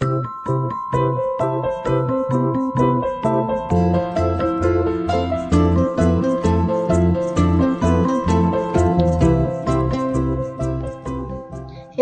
Hey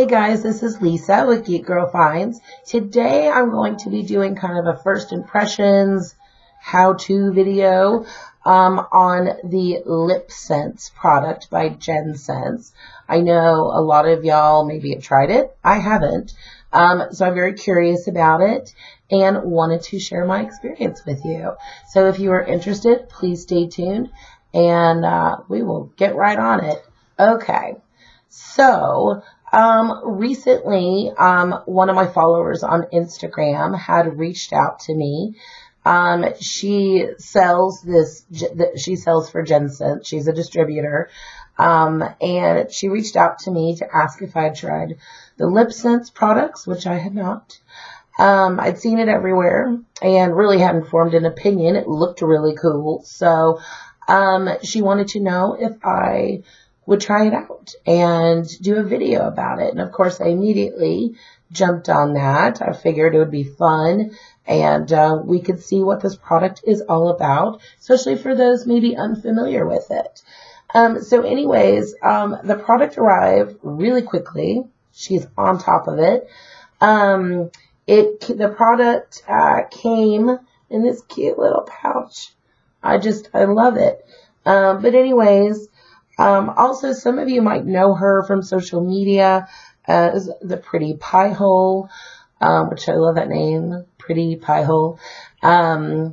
guys, this is Lisa with Geek Girl Finds. Today I'm going to be doing kind of a first impressions how-to video on the LipSense product by SeneSite. I know a lot of y'all maybe have tried it. I haven't. So I'm very curious about it and wanted to share my experience with you. So if you are interested, please stay tuned and we will get right on it. Okay. So recently, one of my followers on Instagram had reached out to me. She sells for SeneSite. She's a distributor. And she reached out to me to ask if I had tried the LipSense products, which I had not. I'd seen it everywhere and really hadn't formed an opinion. It looked really cool. So, she wanted to know if I would try it out and do a video about it. And of course, I immediately jumped on that. I figured it would be fun and we could see what this product is all about, especially for those maybe unfamiliar with it. So anyways, the product arrived really quickly. She's on top of it. The product came in this cute little pouch. I love it. But anyways, also, some of you might know her from social media as the Pretty Pie Hole, which I love that name, Pretty Pie Hole. Yeah,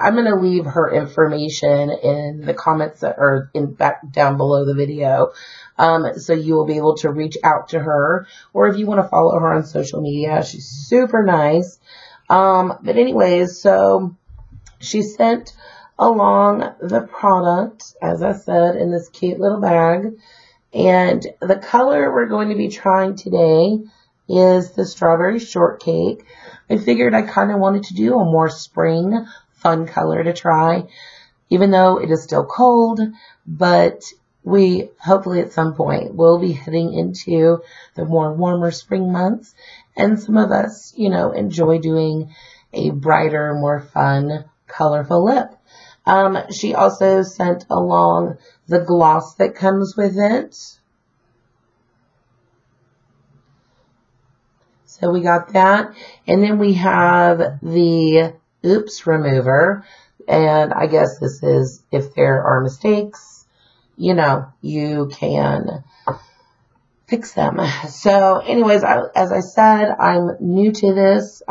I'm going to leave her information in the comments or back down below the video, so you will be able to reach out to her, or if you want to follow her on social media, she's super nice. But anyways, so she sent along the product, as I said, in this cute little bag. And the color we're going to be trying today is the Strawberry Shortcake. I figured I kind of wanted to do a more spring, fun color to try, even though it is still cold, but we hopefully at some point will be heading into the more warmer spring months. And some of us, you know, enjoy doing a brighter, more fun, colorful lip. She also sent along the gloss that comes with it. So we got that. And then we have the Oops Remover. And I guess this is if there are mistakes, you know, you can fix them. So anyways, as I said, I'm new to this.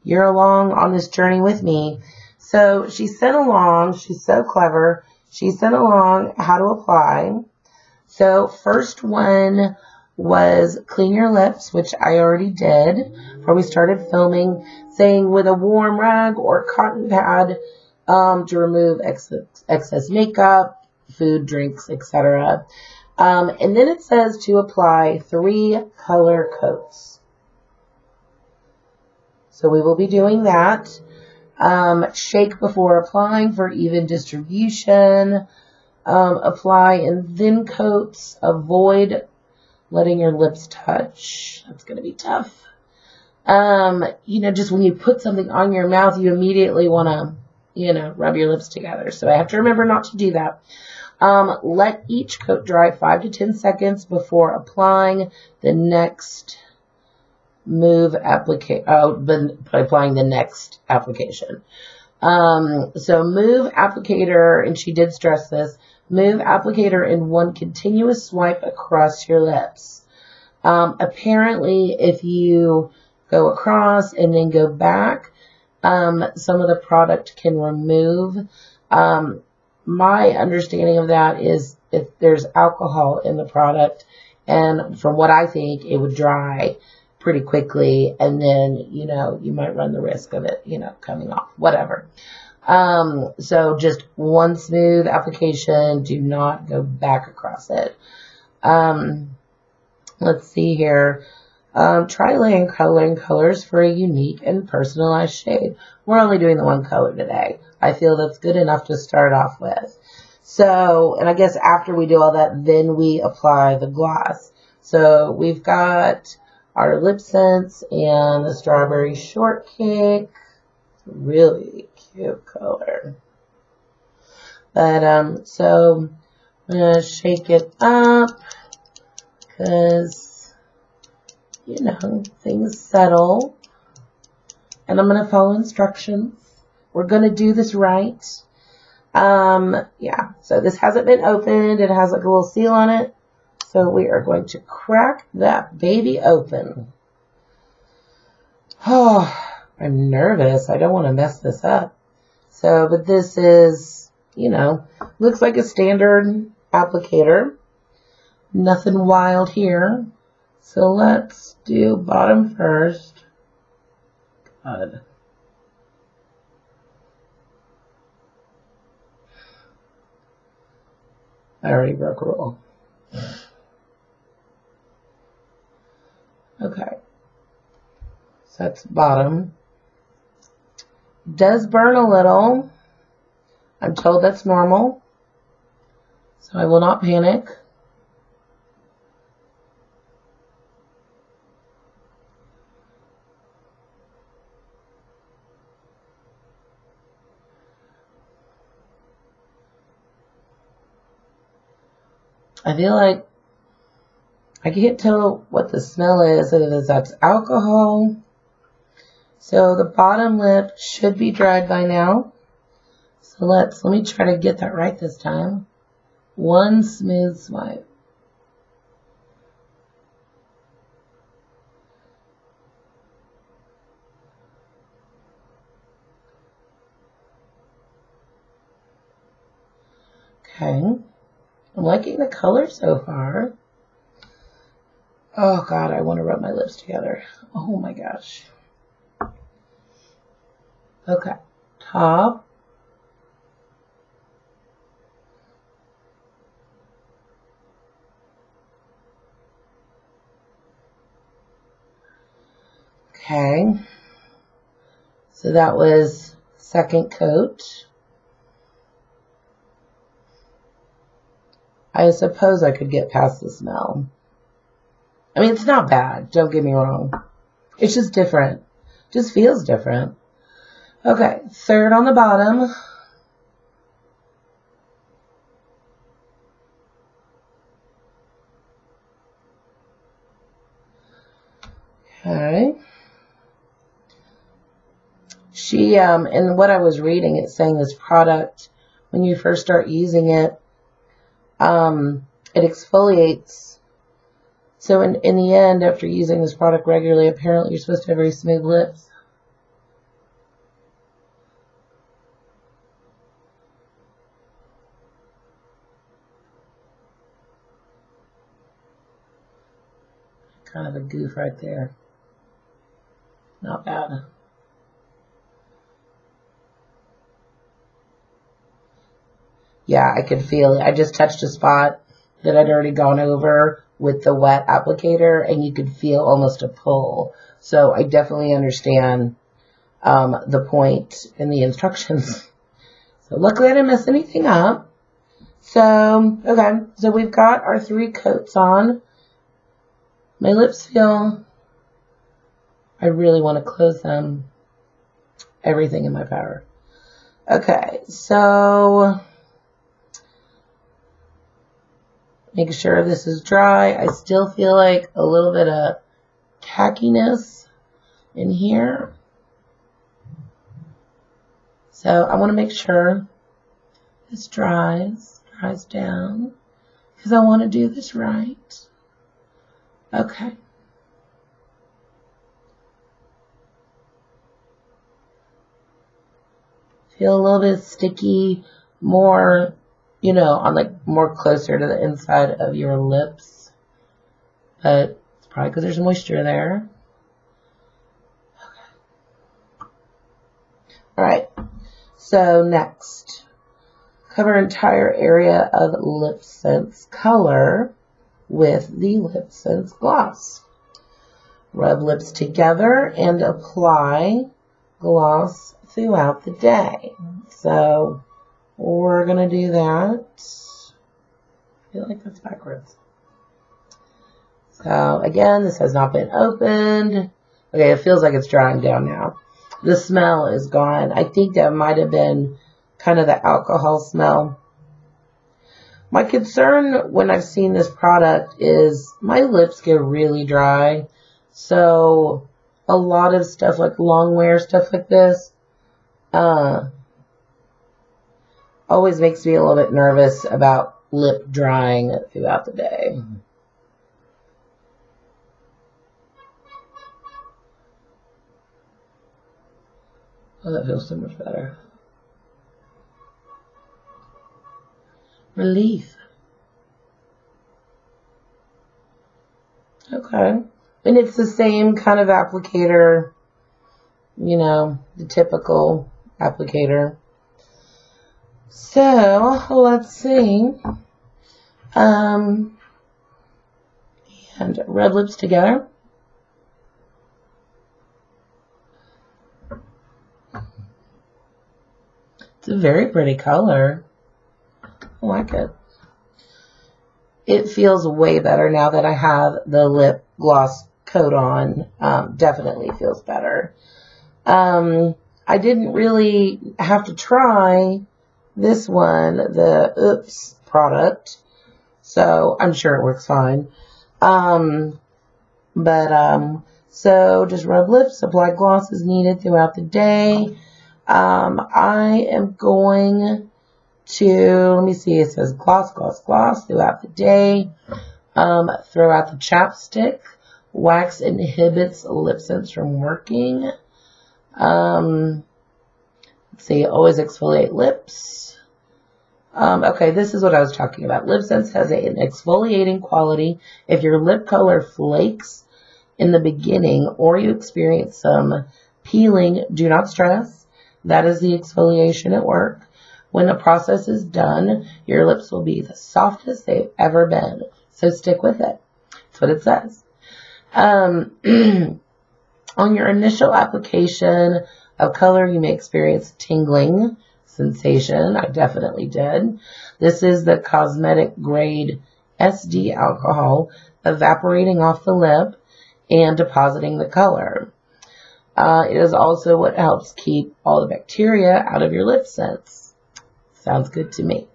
You're along on this journey with me. So she sent along, she's so clever, she sent along how to apply. So first one was clean your lips, which I already did before we started filming, saying with a warm rag or cotton pad to remove excess makeup, food, drinks, etc. And then it says to apply 3 color coats. So we will be doing that. Shake before applying for even distribution. Apply in thin coats. Avoid letting your lips touch. That's going to be tough. You know, just when you put something on your mouth, you immediately want to, you know, rub your lips together. So I have to remember not to do that. Let each coat dry 5 to 10 seconds before applying the next applying the next application. So move applicator, and she did stress this, move applicator in one continuous swipe across your lips. Apparently, if you go across and then go back, some of the product can remove. My understanding of that is if there's alcohol in the product, and from what I think, it would dry pretty quickly, and then, you know, you might run the risk of it, you know, coming off, whatever. So just one smooth application, do not go back across it. Let's see here. Try layering colors for a unique and personalized shade. We're only doing the one color today. I feel that's good enough to start off with. So, and I guess after we do all that, then we apply the gloss. So we've got our LipSense and the strawberry shortcake. Really cute color. But so I'm gonna shake it up because, you know, things settle. And I'm gonna follow instructions. We're gonna do this right. Yeah, so this hasn't been opened. It has like a little seal on it. So we are going to crack that baby open. Oh, I'm nervous. I don't want to mess this up. So, but this is, you know, looks like a standard applicator. Nothing wild here. So let's do bottom first. God. I already broke a rule. Okay. So that's bottom. Does burn a little. I'm told that's normal. So I will not panic. I feel like I can't tell what the smell is. If that's alcohol. So the bottom lip should be dried by now. So let me try to get that right this time. One smooth swipe. Okay. I'm liking the color so far. Oh God, I want to rub my lips together. Oh my gosh. Okay. Top. Okay. So that was second coat. I suppose I could get past the smell. I mean, it's not bad. Don't get me wrong. It's just different. Just feels different. Okay. Third on the bottom. Okay. She, and what I was reading, it's saying this product, when you first start using it, it exfoliates. So in the end, after using this product regularly, apparently you're supposed to have very smooth lips. Kind of a goof right there. Not bad. Yeah, I could feel it. I just touched a spot that I'd already gone over with the wet applicator, and you could feel almost a pull. So I definitely understand the point in the instructions. So luckily I didn't mess anything up. So, okay, so we've got our 3 coats on. My lips feel, I really want to close them. Everything in my power. Okay, so make sure this is dry. I still feel like a little bit of tackiness in here. So I want to make sure this dries down, because I want to do this right. Okay. Feel a little bit sticky, more, you know, on like more closer to the inside of your lips. But it's probably because there's moisture there. Okay. All right. So next, cover entire area of LipSense color with the LipSense gloss. Rub lips together and apply gloss throughout the day. So we're going to do that. I feel like that's backwards. So again, this has not been opened. Okay, it feels like it's drying down now. The smell is gone. I think that might have been kind of the alcohol smell. My concern when I've seen this product is my lips get really dry. So a lot of stuff like long wear, stuff like this, always makes me a little bit nervous about lip drying throughout the day. Oh, that feels so much better. Relief. Okay. And it's the same kind of applicator, you know, the typical applicator. So, let's see. And red lips together. It's a very pretty color. I like it. It feels way better now that I have the lip gloss coat on. Definitely feels better. I didn't really have to try this one, the Oops product, so I'm sure it works fine. So just rub lips, apply gloss as needed throughout the day. I am going to, let me see, it says gloss, gloss, gloss throughout the day. Throw out the chapstick. Wax inhibits LipSense from working. Let's see, always exfoliate lips. Okay, this is what I was talking about. LipSense has an exfoliating quality. If your lip color flakes in the beginning or you experience some peeling, do not stress. That is the exfoliation at work. When the process is done, your lips will be the softest they've ever been. So stick with it. That's what it says. On your initial application of color, you may experience tingling sensation. I definitely did. This is the cosmetic grade SD alcohol evaporating off the lip and depositing the color. It is also what helps keep all the bacteria out of your LipSense. Sounds good to me.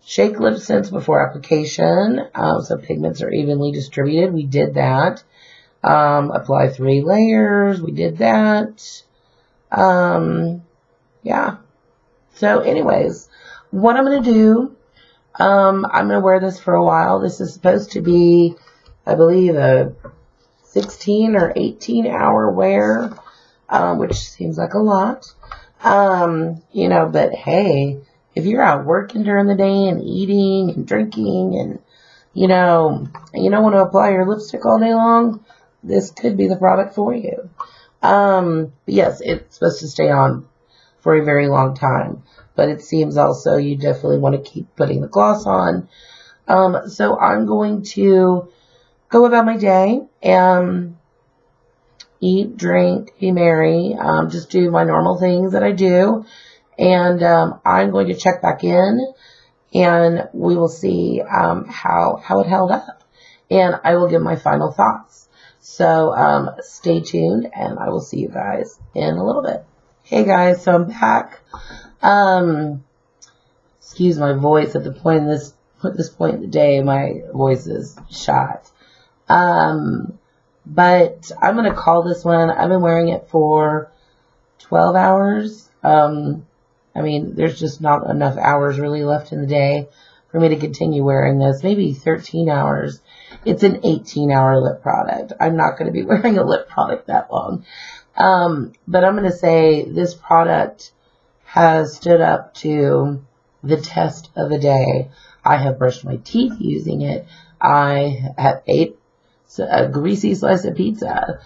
Shake LipSense before application, so pigments are evenly distributed. We did that. Apply 3 layers. We did that. Yeah. So anyways, what I'm going to do, I'm going to wear this for a while. This is supposed to be, I believe, a 16 or 18 hour wear, which seems like a lot. You know, but hey, if you're out working during the day and eating and drinking and, you know, and you don't want to apply your lipstick all day long, this could be the product for you. But yes, it's supposed to stay on for a very long time, but it seems also you definitely want to keep putting the gloss on. So I'm going to go about my day and eat, drink, be merry, just do my normal things that I do. And I'm going to check back in and we will see how it held up. And I will give my final thoughts. So stay tuned and I will see you guys in a little bit. Hey guys, so I'm back. Excuse my voice at this point in the day, my voice is shot. But I'm going to call this one. I've been wearing it for 12 hours. I mean, there's just not enough hours really left in the day for me to continue wearing this. Maybe 13 hours. It's an 18-hour lip product. I'm not going to be wearing a lip product that long. But I'm going to say this product has stood up to the test of the day. I have brushed my teeth using it. I have ate a greasy slice of pizza.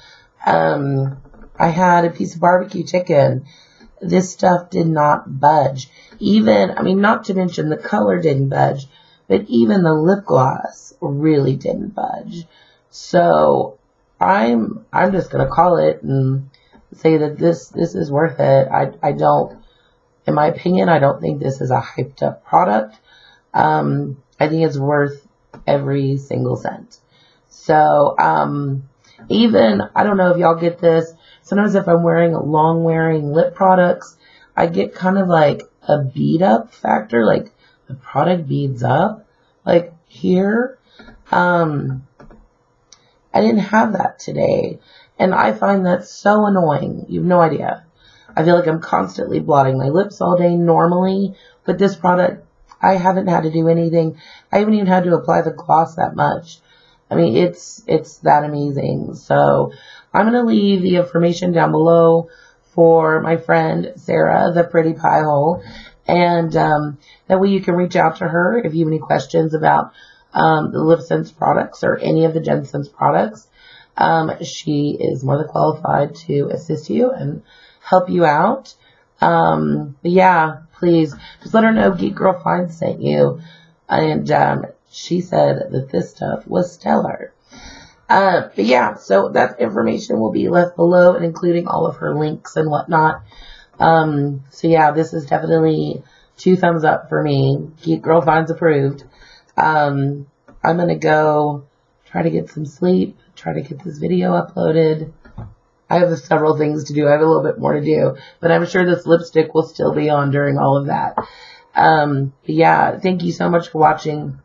I had a piece of barbecue chicken. This stuff did not budge. Even, I mean, not to mention the color didn't budge, but even the lip gloss really didn't budge. So I'm just gonna call it and say that this is worth it. I don't, in my opinion, I don't think this is a hyped up product. I think it's worth every single scent. So, even, I don't know if y'all get this, sometimes if I'm wearing long-wearing lip products, I get kind of like a bead up factor, like the product beads up, like here. I didn't have that today, and I find that so annoying. You have no idea. I feel like I'm constantly blotting my lips all day normally. With this product, I haven't had to do anything. I haven't even had to apply the gloss that much. I mean, it's that amazing. So I'm going to leave the information down below for my friend Sarah, the Pretty Pie Hole. And that way you can reach out to her if you have any questions about the LipSense products or any of the GenSense products. She is more than qualified to assist you and help you out. But yeah, please just let her know Geek Girl Finds sent you. And she said that this stuff was stellar. But yeah, so that information will be left below, and including all of her links and whatnot. So yeah, this is definitely 2 thumbs up for me. Geek Girl Finds approved. I'm going to go try to get some sleep, try to get this video uploaded. I have several things to do. I have a little bit more to do, but I'm sure this lipstick will still be on during all of that. But yeah, thank you so much for watching,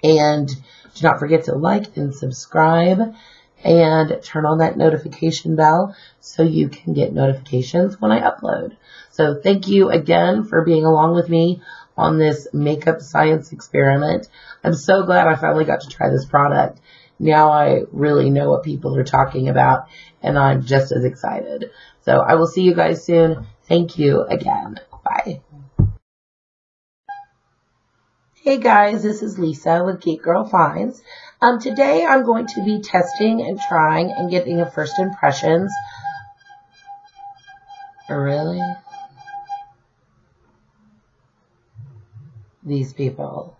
and do not forget to like and subscribe and turn on that notification bell so you can get notifications when I upload. So thank you again for being along with me on this makeup science experiment. I'm so glad I finally got to try this product. Now I really know what people are talking about, and I'm just as excited. So I will see you guys soon. Thank you again. Bye. Hey guys, this is Lisa with Geek Girl Finds. Today I'm going to be testing and trying and getting a first impressions. Really? These people.